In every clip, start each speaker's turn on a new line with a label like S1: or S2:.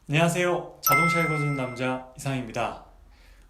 S1: 안녕하세요. 자동차 읽어주는 남자 이상입니다.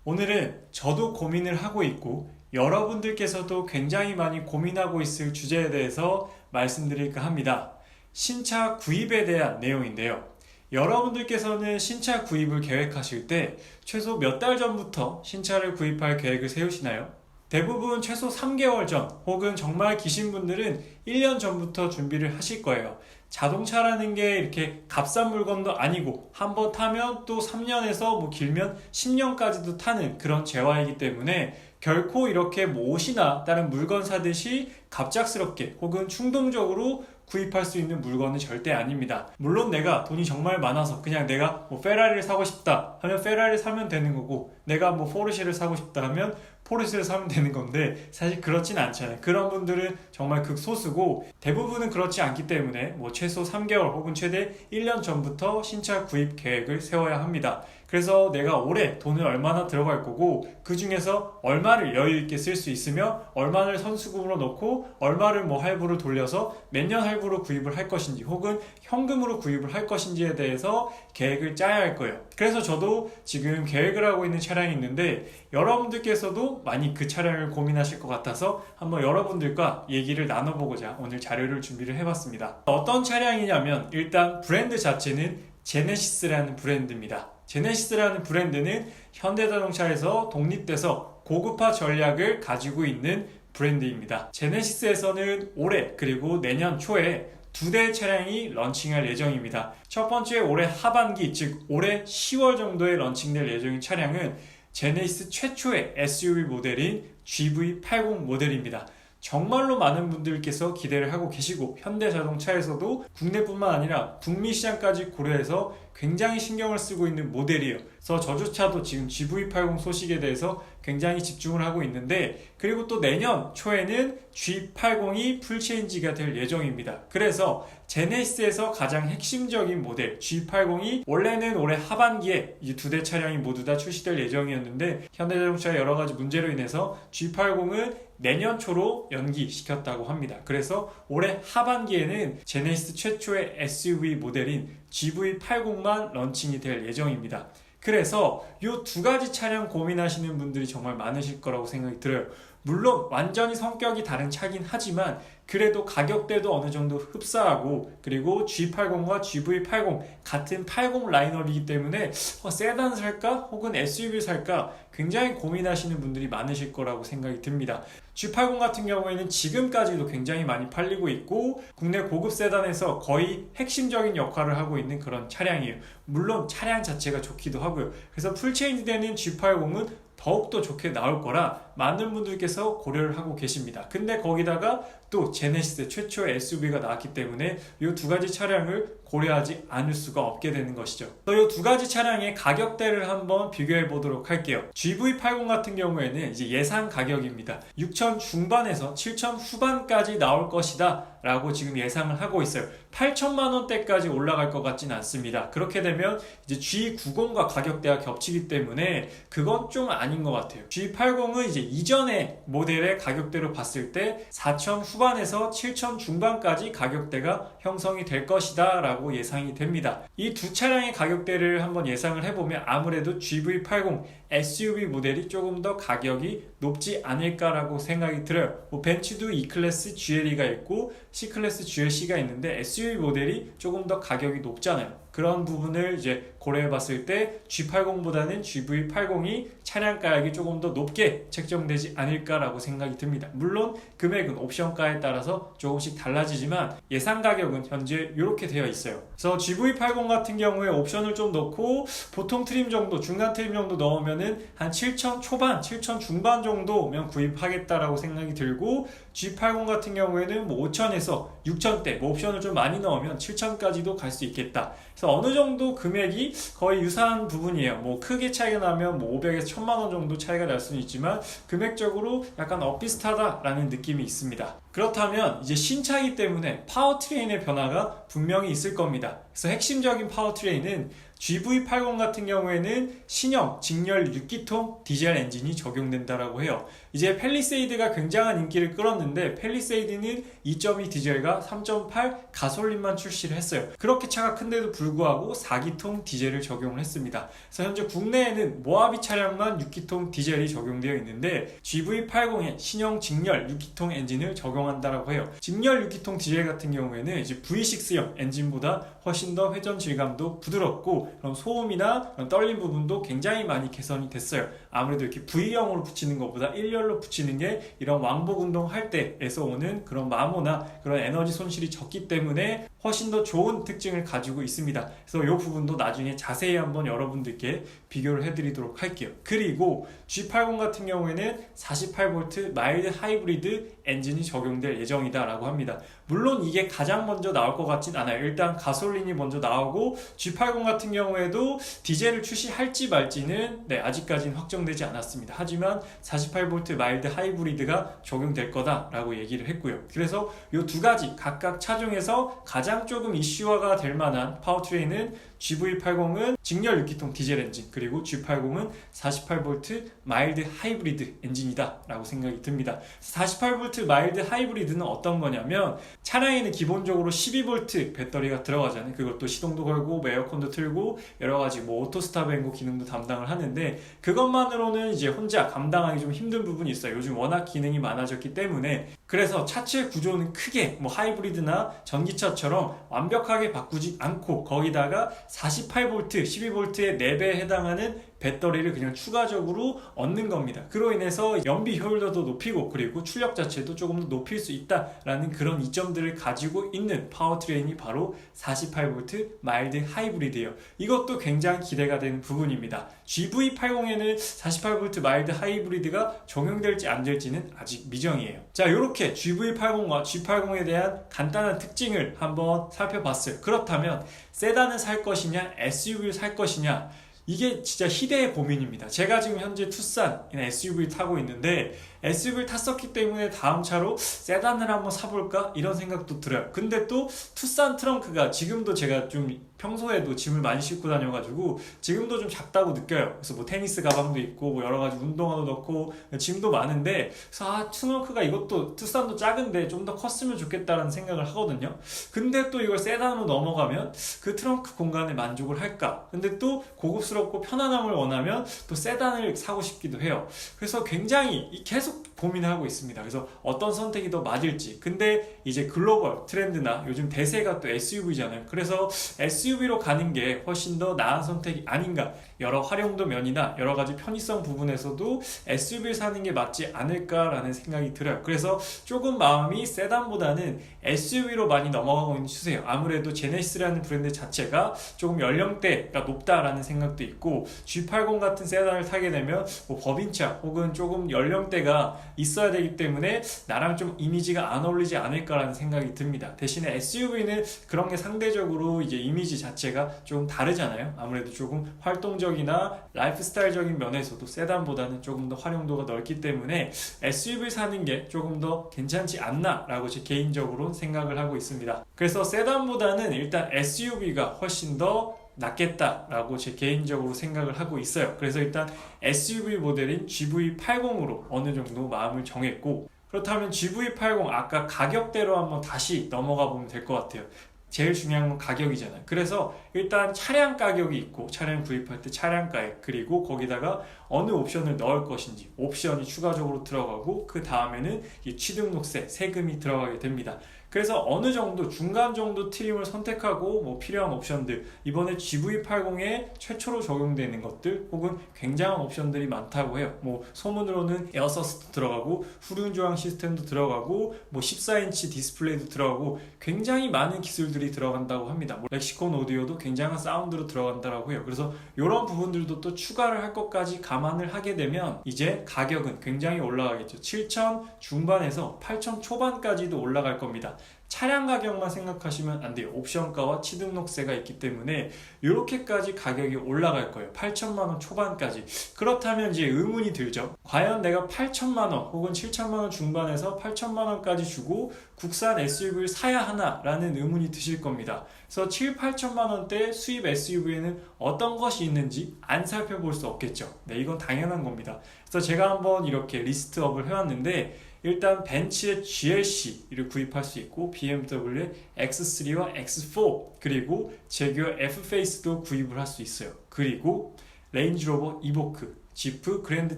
S1: 오늘은 저도 고민을 하고 있고 여러분들께서도 굉장히 많이 고민하고 있을 주제에 대해서 말씀드릴까 합니다. 신차 구입에 대한 내용인데요. 여러분들께서는 신차 구입을 계획하실 때 최소 몇 달 전부터 신차를 구입할 계획을 세우시나요? 대부분 최소 3개월 전 혹은 정말 기신 분들은 1년 전부터 준비를 하실 거예요. 자동차라는 게 이렇게 값싼 물건도 아니고 한번 타면 또 3년에서 뭐 길면 10년까지도 타는 그런 재화이기 때문에 결코 이렇게 뭐 옷이나 다른 물건 사듯이 갑작스럽게 혹은 충동적으로 구입할 수 있는 물건은 절대 아닙니다. 물론 내가 돈이 정말 많아서 그냥 내가 뭐 페라리를 사고 싶다 하면 페라리를 사면 되는 거고, 내가 뭐 포르쉐를 사고 싶다 하면 포르쉐를 사면 되는 건데 사실 그렇진 않잖아요. 그런 분들은 정말 극소수고 대부분은 그렇지 않기 때문에 뭐 최소 3개월 혹은 최대 1년 전부터 신차 구입 계획을 세워야 합니다. 그래서 내가 올해 돈을 얼마나 들어갈 거고 그 중에서 얼마를 여유 있게 쓸 수 있으며 얼마를 선수금으로 넣고 얼마를 뭐 할부로 돌려서 몇 년 할부로 구입을 할 것인지 혹은 현금으로 구입을 할 것인지에 대해서 계획을 짜야 할 거예요. 그래서 저도 지금 계획을 하고 있는 차량이 있는데 여러분들께서도 많이 그 차량을 고민하실 것 같아서 한번 여러분들과 얘기를 나눠보고자 오늘 자료를 준비를 해봤습니다. 어떤 차량이냐면 일단 브랜드 자체는 제네시스라는 브랜드입니다. 제네시스라는 브랜드는 현대자동차에서 독립돼서 고급화 전략을 가지고 있는 브랜드입니다. 제네시스에서는 올해 그리고 내년 초에 두 대의 차량이 런칭할 예정입니다. 첫 번째 올해 하반기, 즉 올해 10월 정도에 런칭될 예정인 차량은 제네시스 최초의 SUV 모델인 GV80 모델입니다. 정말로 많은 분들께서 기대를 하고 계시고 현대자동차에서도 국내뿐만 아니라 북미 시장까지 고려해서 굉장히 신경을 쓰고 있는 모델이에요. 그래서 저조차도 지금 GV80 소식에 대해서 굉장히 집중을 하고 있는데, 그리고 또 내년 초에는 G80이 풀체인지가 될 예정입니다. 그래서 제네시스에서 가장 핵심적인 모델 G80이 원래는 올해 하반기에 이 두 대 차량이 모두 다 출시될 예정이었는데 현대자동차의 여러 가지 문제로 인해서 G80은 내년 초로 연기시켰다고 합니다. 그래서 올해 하반기에는 제네시스 최초의 SUV 모델인 GV80만 런칭이 될 예정입니다. 그래서 이 두 가지 차량 고민하시는 분들이 정말 많으실 거라고 생각이 들어요. 물론 완전히 성격이 다른 차긴 하지만 그래도 가격대도 어느 정도 흡사하고, 그리고 G80과 GV80 같은 80 라인업이기 때문에 세단 살까 혹은 SUV 살까 굉장히 고민하시는 분들이 많으실 거라고 생각이 듭니다. G80 같은 경우에는 지금까지도 굉장히 많이 팔리고 있고 국내 고급 세단에서 거의 핵심적인 역할을 하고 있는 그런 차량이에요. 물론 차량 자체가 좋기도 하고요. 그래서 풀체인지 되는 G80은 더욱더 좋게 나올 거라 많은 분들께서 고려를 하고 계십니다. 근데 거기다가 또 제네시스 최초의 SUV가 나왔기 때문에 이 두 가지 차량을 고려하지 않을 수가 없게 되는 것이죠. 이 두 가지 차량의 가격대를 한번 비교해 보도록 할게요. GV80 같은 경우에는 이제 예상 가격입니다. 6천 중반에서 7천 후반까지 나올 것이다 라고 지금 예상을 하고 있어요. 8천만 원대까지 올라갈 것 같진 않습니다. 그렇게 되면 이제 G90과 가격대가 겹치기 때문에 그건 좀 아닌 것 같아요. G80은 이제 이전의 모델의 가격대로 봤을 때 4천 후반에서 7천 중반까지 가격대가 형성이 될 것이다 라고 예상이 됩니다. 이 두 차량의 가격대를 한번 예상을 해보면 아무래도 GV80 SUV 모델이 조금 더 가격이 높지 않을까라고 생각이 들어요. 뭐 벤츠도 E클래스 GLE가 있고 C클래스 GLC가 있는데 SUV 모델이 조금 더 가격이 높잖아요. 그런 부분을 이제 고려해 봤을 때 G80보다는 GV80이 차량 가격이 조금 더 높게 책정되지 않을까라고 생각이 듭니다. 물론 금액은 옵션가에 따라서 조금씩 달라지지만 예상 가격은 현재 이렇게 되어 있어요. 그래서 GV80 같은 경우에 옵션을 좀 넣고 보통 트림 정도, 중간 트림 정도 넣으면은 한 7천 초반, 7천 중반 정도면 구입하겠다라고 생각이 들고, G80 같은 경우에는 뭐 5천에서 6천대, 뭐 옵션을 좀 많이 넣으면 7천까지도 갈 수 있겠다. 그래서 어느 정도 금액이 거의 유사한 부분이에요. 뭐 크게 차이가 나면 뭐 500에서 1000만 원 정도 차이가 날 수는 있지만 금액적으로 약간 엇비슷하다라는 느낌이 있습니다. 그렇다면 이제 신차이기 때문에 파워트레인의 변화가 분명히 있을 겁니다. 그래서 핵심적인 파워트레인은 GV80 같은 경우에는 신형 직렬 6기통 디젤 엔진이 적용된다라고 해요. 이제 팰리세이드가 굉장한 인기를 끌었는데 팰리세이드는 2.2 디젤과 3.8 가솔린만 출시를 했어요. 그렇게 차가 큰데도 불구하고 4기통 디젤을 적용을 했습니다. 그래서 현재 국내에는 모하비 차량만 6기통 디젤이 적용되어 있는데 GV80에 신형 직렬 6기통 엔진을 적용한다라고 해요. 직렬 6기통 디젤 같은 경우에는 이제 V6형 엔진보다 훨씬 더 회전 질감도 부드럽고 그런 소음이나 그런 떨림 부분도 굉장히 많이 개선이 됐어요. 아무래도 이렇게 V형으로 붙이는 것보다 1열로 붙이는 게 이런 왕복 운동 할 때에서 오는 그런 마모나 그런 에너지 손실이 적기 때문에 훨씬 더 좋은 특징을 가지고 있습니다. 그래서 이 부분도 나중에 자세히 한번 여러분들께 비교를 해드리도록 할게요. 그리고 G80 같은 경우에는 48V 마일드 하이브리드 엔진이 적용될 예정이다 라고 합니다. 물론 이게 가장 먼저 나올 것 같진 않아요. 일단 가솔린이 먼저 나오고 G80 같은 경우에도 디젤을 출시할지 말지는 아직까지는 확정되지 않았습니다. 하지만 48V 마일드 하이브리드가 적용될 거다라고 얘기를 했고요. 그래서 이 두 가지 각각 차종에서 가장 조금 이슈화가 될 만한 파워트레인은 GV80은 직렬 6기통 디젤 엔진, 그리고 G80은 48V 마일드 하이브리드 엔진이다 라고 생각이 듭니다. 48V 마일드 하이브리드는 어떤 거냐면 차량에는 기본적으로 12V 배터리가 들어가잖아요. 그것도 시동도 걸고 에어컨도 틀고 여러가지 오토 스탑 앤고 기능도 담당을 하는데 그것만으로는 이제 혼자 감당하기 좀 힘든 부분이 있어요. 요즘 워낙 기능이 많아졌기 때문에. 그래서 차체 구조는 크게 하이브리드나 전기차처럼 완벽하게 바꾸지 않고 거기다가 48V, 12V의 4배에 해당하는 배터리를 그냥 추가적으로 얻는 겁니다. 그로 인해서 연비 효율도 높이고 그리고 출력 자체도 조금 더 높일 수 있다라는 그런 이점들을 가지고 있는 파워트레인이 바로 48V 마일드 하이브리드예요. 이것도 굉장히 기대가 되는 부분입니다. GV80에는 48V 마일드 하이브리드가 적용될지 안 될지는 아직 미정이에요. 자, 이렇게 GV80과 G80에 대한 간단한 특징을 한번 살펴봤어요. 그렇다면 세단을 살 것이냐 SUV를 살 것이냐, 이게 진짜 희대의 고민입니다. 제가 지금 현재 투싼이나 SUV를 타고 있는데 SUV를 탔었기 때문에 다음 차로 세단을 한번 사볼까? 이런 생각도 들어요. 근데 또 투싼 트렁크가 지금도 제가 좀 평소에도 짐을 많이 싣고 다녀가지고 지금도 좀 작다고 느껴요. 그래서 테니스 가방도 있고 여러가지 운동화도 넣고 짐도 많은데 그래서 트렁크가 이것도 투싼도 작은데 좀 더 컸으면 좋겠다라는 생각을 하거든요. 근데 또 이걸 세단으로 넘어가면 그 트렁크 공간에 만족을 할까? 근데 또 고급스럽고 편안함을 원하면 또 세단을 사고 싶기도 해요. 그래서 굉장히 계속 고민을 하고 있습니다. 그래서 어떤 선택이 더 맞을지. 근데 이제 글로벌 트렌드나 요즘 대세가 또 SUV잖아요. 그래서 SUV로 가는 게 훨씬 더 나은 선택이 아닌가. 여러 활용도 면이나 여러 가지 편의성 부분에서도 SUV를 사는 게 맞지 않을까라는 생각이 들어요. 그래서 조금 마음이 세단보다는 SUV로 많이 넘어가고 있는 추세예요. 아무래도 제네시스라는 브랜드 자체가 조금 연령대가 높다라는 생각도 있고 G80 같은 세단을 타게 되면 법인차 혹은 조금 연령대가 있어야 되기 때문에 나랑 좀 이미지가 안 어울리지 않을까라는 생각이 듭니다. 대신에 SUV는 그런 게 상대적으로 이제 이미지 자체가 좀 다르잖아요. 아무래도 조금 활동적이나 라이프스타일적인 면에서도 세단보다는 조금 더 활용도가 넓기 때문에 SUV 사는 게 조금 더 괜찮지 않나 라고 제 개인적으로 생각을 하고 있습니다. 그래서 세단보다는 일단 SUV가 훨씬 더 낫겠다라고 제 개인적으로 생각을 하고 있어요. 그래서 일단 SUV 모델인 GV80으로 어느 정도 마음을 정했고, 그렇다면 GV80 아까 가격대로 한번 다시 넘어가 보면 될 것 같아요. 제일 중요한 건 가격이잖아요. 그래서 일단 차량 가격이 있고 차량 구입할 때 차량가액, 그리고 거기다가 어느 옵션을 넣을 것인지 옵션이 추가적으로 들어가고 그 다음에는 이 취등록세, 세금이 들어가게 됩니다. 그래서 어느 정도 중간 정도 트림을 선택하고 필요한 옵션들, 이번에 GV80에 최초로 적용되는 것들 혹은 굉장한 옵션들이 많다고 해요. 소문으로는 에어서스도 들어가고 후륜 조항 시스템도 들어가고 14인치 디스플레이도 들어가고 굉장히 많은 기술들이 들어간다고 합니다. 렉시콘 오디오도 굉장한 사운드로 들어간다고 해요. 그래서 이런 부분들도 또 추가를 할 것까지 감안을 하게 되면 이제 가격은 굉장히 올라가겠죠. 7,000 중반에서 8,000 초반까지도 올라갈 겁니다. 차량 가격만 생각하시면 안 돼요. 옵션가와 취등록세가 있기 때문에 이렇게까지 가격이 올라갈 거예요. 8천만 원 초반까지. 그렇다면 이제 의문이 들죠. 과연 내가 8천만 원 혹은 7천만 원 중반에서 8천만 원까지 주고 국산 SUV를 사야 하나? 라는 의문이 드실 겁니다. 그래서 7, 8천만 원대 수입 SUV에는 어떤 것이 있는지 안 살펴볼 수 없겠죠. 네, 이건 당연한 겁니다. 그래서 제가 한번 이렇게 리스트업을 해왔는데 일단 벤츠의 GLC를 구입할 수 있고 BMW의 X3와 X4 그리고 제규어 F페이스도 구입을 할 수 있어요. 그리고 레인지로버 이보크, 지프 그랜드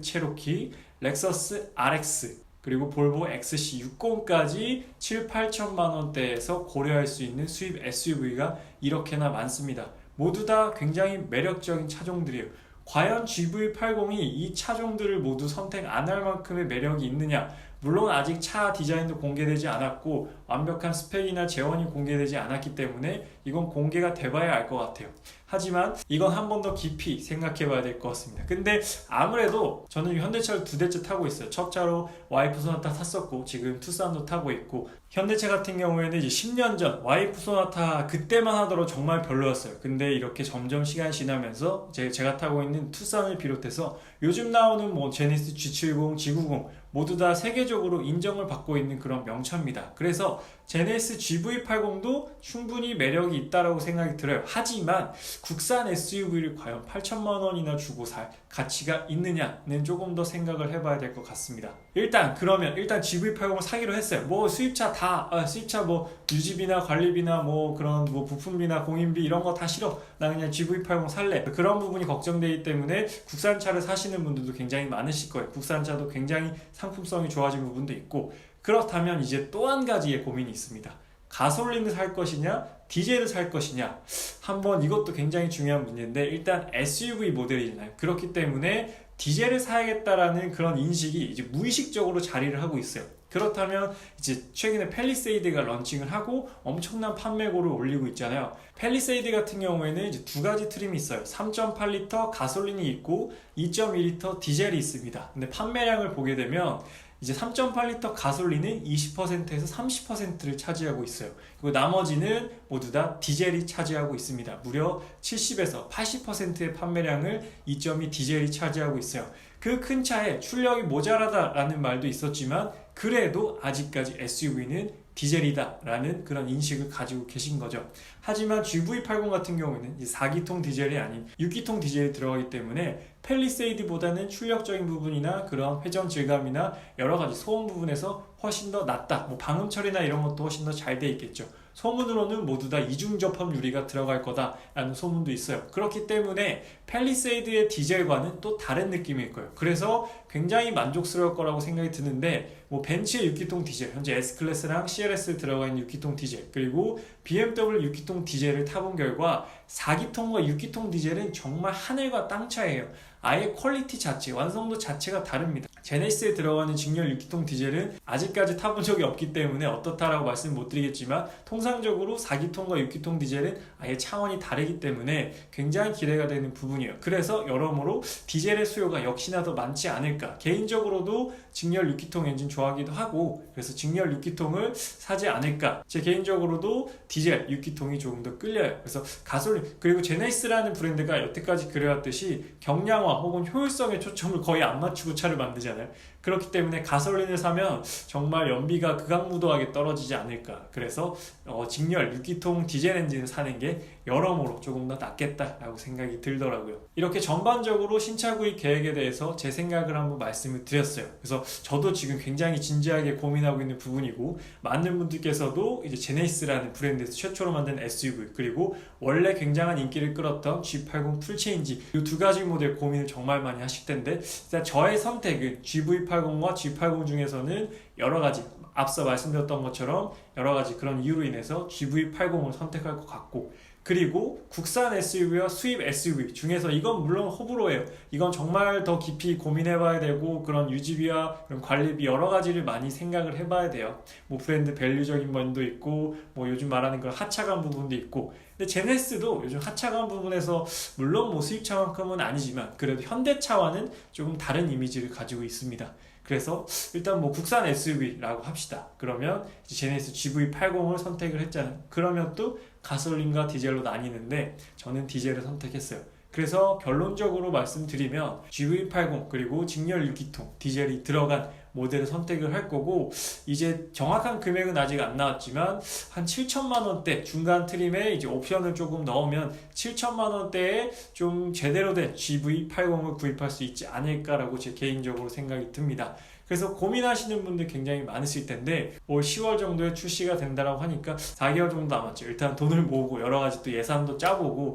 S1: 체로키, 렉서스 RX 그리고 볼보 XC60까지 7, 8천만 원대에서 고려할 수 있는 수입 SUV가 이렇게나 많습니다. 모두 다 굉장히 매력적인 차종들이에요. 과연 GV80이 이 차종들을 모두 선택 안 할 만큼의 매력이 있느냐? 물론 아직 차 디자인도 공개되지 않았고 완벽한 스펙이나 재원이 공개되지 않았기 때문에 이건 공개가 돼봐야 알 것 같아요. 하지만 이건 한 번 더 깊이 생각해 봐야 될 것 같습니다. 근데 아무래도 저는 현대차를 두 대째 타고 있어요. 첫 차로 와이프 소나타 탔었고 지금 투싼도 타고 있고 현대차 같은 경우에는 이제 10년 전 와이프 소나타 그때만 하더라도 정말 별로였어요. 근데 이렇게 점점 시간이 지나면서 제가 타고 있는 투싼을 비롯해서 요즘 나오는 뭐 제네시스 G70, G90 모두 다 세계적으로 인정을 받고 있는 그런 명차입니다. 그래서 제네시스 GV80도 충분히 매력이 있다라고 생각이 들어요. 하지만 국산 SUV를 과연 8천만 원이나 주고 살 가치가 있느냐는 조금 더 생각을 해봐야 될 것 같습니다. 일단 GV80을 사기로 했어요. 뭐 수입차 수입차 뭐 유지비나 관리비나 뭐 그런 뭐 부품비나 공인비 이런 거 다 싫어. 나 그냥 GV80 살래. 그런 부분이 걱정되기 때문에 국산차를 사시는 분들도 굉장히 많으실 거예요. 국산차도 굉장히 상품성이 좋아진 부분도 있고 그렇다면 이제 또 한 가지의 고민이 있습니다. 가솔린을 살 것이냐 디젤을 살 것이냐 한번 이것도 굉장히 중요한 문제인데 일단 SUV 모델이잖아요. 그렇기 때문에 디젤을 사야겠다라는 그런 인식이 이제 무의식적으로 자리를 하고 있어요. 그렇다면 이제 최근에 팰리세이드가 런칭을 하고 엄청난 판매고를 올리고 있잖아요. 팰리세이드 같은 경우에는 이제 두 가지 트림이 있어요. 3.8리터 가솔린이 있고 2.2리터 디젤이 있습니다. 근데 판매량을 보게 되면 이제 3.8리터 가솔린은 20%에서 30%를 차지하고 있어요. 그리고 나머지는 모두 다 디젤이 차지하고 있습니다. 무려 70에서 80%의 판매량을 2.2 디젤이 차지하고 있어요. 그 큰 차에 출력이 모자라다라는 말도 있었지만 그래도 아직까지 SUV는 디젤이다 라는 그런 인식을 가지고 계신 거죠. 하지만 GV80 같은 경우에는 4기통 디젤이 아닌 6기통 디젤이 들어가기 때문에 팰리세이드보다는 출력적인 부분이나 그런 회전 질감이나 여러가지 소음 부분에서 훨씬 더 낫다. 뭐 방음 처리나 이런 것도 훨씬 더 잘 돼 있겠죠. 소문으로는 모두 다 이중 접합 유리가 들어갈 거다라는 소문도 있어요. 그렇기 때문에 팰리세이드의 디젤과는 또 다른 느낌일 거예요. 그래서 굉장히 만족스러울 거라고 생각이 드는데 뭐 벤츠의 6기통 디젤, 현재 S클래스랑 CLS 들어가 있는 6기통 디젤 그리고 BMW 6기통 디젤을 타본 결과 4기통과 6기통 디젤은 정말 하늘과 땅 차이예요. 아예 퀄리티 자체, 완성도 자체가 다릅니다. 제네시스에 들어가는 직렬 6기통 디젤은 아직까지 타본 적이 없기 때문에 어떻다라고 말씀 못 드리겠지만 통상적으로 4기통과 6기통 디젤은 아예 차원이 다르기 때문에 굉장히 기대가 되는 부분이에요. 그래서 여러모로 디젤의 수요가 역시나 더 많지 않을까. 개인적으로도 직렬 6기통 엔진 좋아하기도 하고 그래서 직렬 6기통을 사지 않을까. 제 개인적으로도 디젤 6기통이 조금 더 끌려요. 그래서 가솔린 그리고 제네시스라는 브랜드가 여태까지 그래왔듯이 경량화 혹은 효율성에 초점을 거의 안 맞추고 차를 만들잖아요. 그렇기 때문에 가솔린을 사면 정말 연비가 극악무도하게 떨어지지 않을까. 그래서 직렬 6기통 디젤 엔진을 사는 게 여러모로 조금 더 낫겠다라고 생각이 들더라고요. 이렇게 전반적으로 신차 구입 계획에 대해서 제 생각을 한번 말씀을 드렸어요. 그래서 저도 지금 굉장히 진지하게 고민하고 있는 부분이고 많은 분들께서도 이제 제네시스라는 브랜드에서 최초로 만든 SUV 그리고 원래 굉장한 인기를 끌었던 G80 풀체인지 이 두 가지 모델 고민을 정말 많이 하실 텐데 일단 저의 선택은 GV80과 G80 중에서는 여러 가지 앞서 말씀드렸던 것처럼 여러 가지 그런 이유로 인해서 GV80을 선택할 것 같고 그리고 국산 SUV와 수입 SUV 중에서 이건 물론 호불호예요. 이건 정말 더 깊이 고민해봐야 되고 그런 유지비와 그런 관리비 여러 가지를 많이 생각을 해봐야 돼요. 뭐 브랜드 밸류적인 면도 있고 뭐 요즘 말하는 그런 하차감 부분도 있고 근데 제네시스도 요즘 하차감 부분에서 물론 뭐 수입차만큼은 아니지만 그래도 현대차와는 조금 다른 이미지를 가지고 있습니다. 그래서 일단 뭐 국산 SUV라고 합시다. 그러면 이제 제네시스 GV80을 선택을 했잖아요. 그러면 또 가솔린과 디젤로 나뉘는데 저는 디젤을 선택했어요. 그래서 결론적으로 말씀드리면 GV80 그리고 직렬 6기통 디젤이 들어간 모델을 선택을 할 거고, 이제 정확한 금액은 아직 안 나왔지만 한 7천만 원대 중간 트림에 이제 옵션을 조금 넣으면 7천만 원대에 좀 제대로 된 GV80을 구입할 수 있지 않을까라고 제 개인적으로 생각이 듭니다. 그래서 고민하시는 분들 굉장히 많으실 텐데 올 10월 정도에 출시가 된다라고 하니까 4개월 정도 남았죠. 일단 돈을 모으고 여러 가지 또 예산도 짜보고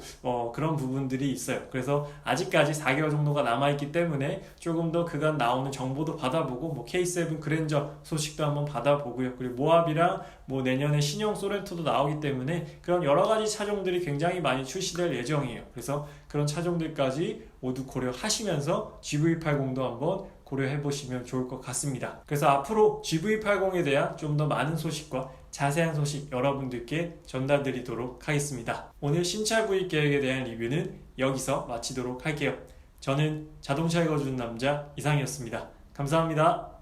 S1: 그런 부분들이 있어요. 그래서 아직까지 4개월 정도가 남아있기 때문에 조금 더 그간 나오는 정보도 받아보고 뭐 K7 그랜저 소식도 한번 받아보고요. 그리고 모하비랑 뭐 내년에 신형 소렌토도 나오기 때문에 그런 여러 가지 차종들이 굉장히 많이 출시될 예정이에요. 그래서 그런 차종들까지 모두 고려하시면서 GV80도 한번 고려해 보시면 좋을 것 같습니다. 그래서 앞으로 GV80에 대한 좀 더 많은 소식과 자세한 소식 여러분들께 전달드리도록 하겠습니다. 오늘 신차 구입 계획에 대한 리뷰는 여기서 마치도록 할게요. 저는 자동차에 거주는 남자 이상이었습니다. 감사합니다.